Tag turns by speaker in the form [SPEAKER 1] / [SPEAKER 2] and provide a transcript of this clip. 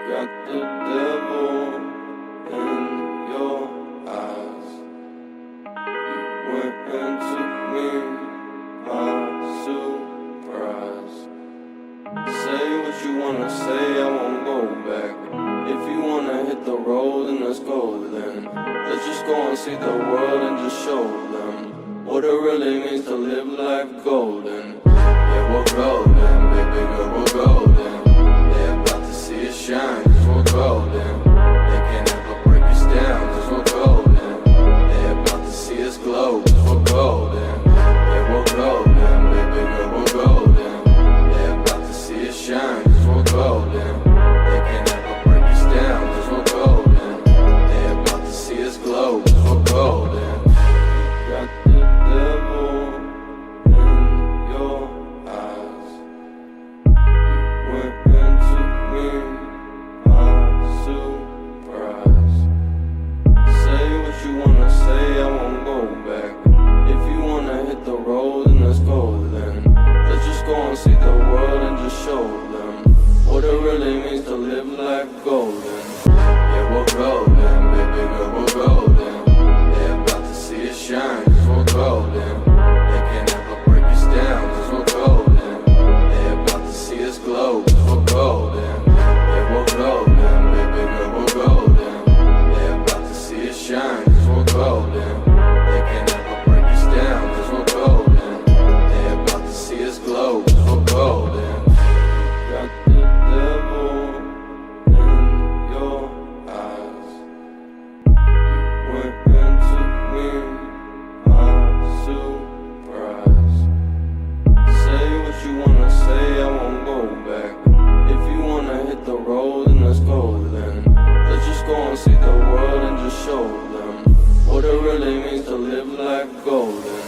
[SPEAKER 1] Got the devil in your eyes. You went and took me by surprise. Say what you wanna say, I won't go back. If you wanna hit the road, then let's go then. Let's just go and see the world and just show them what it really means to live life golden. Yeah, we're golden, baby girl, we're golden. They're about to see us shine, cause we're golden. They can't ever break us down, cause we're golden. They're about to see us glow, cause we're golden. Yeah, we're golden, baby girl, we're golden. They're about to see us shine, cause we're golden. They can't ever break us down, cause we're golden. They're about to see us glow, cause we're golden. Got the devil in your eyes. You went and took me by surprise. Say what you wanna say, I won't go back. If you wanna hit the road, then let's go then. Let's just go and see the world and just show them what it really means to live life golden. Yeah, we're golden, baby girl, we're golden. They're about to see us shine, cause we're golden. They can't ever break us down, cause we're golden. They're about to see us glow, cause we're golden. Yeah, we're golden, baby girl, we're golden. They're about to see us shine, cause we're golden. They can't ever break us down, cause we're golden. They're about to see us glow, cause we're golden. Got the devil in your eyes. You went and took me by surprise. Say what you wanna say, I won't go back. If you wanna hit the road, then let's go then. Let's just go and see the world and just show them what it really means to live life golden.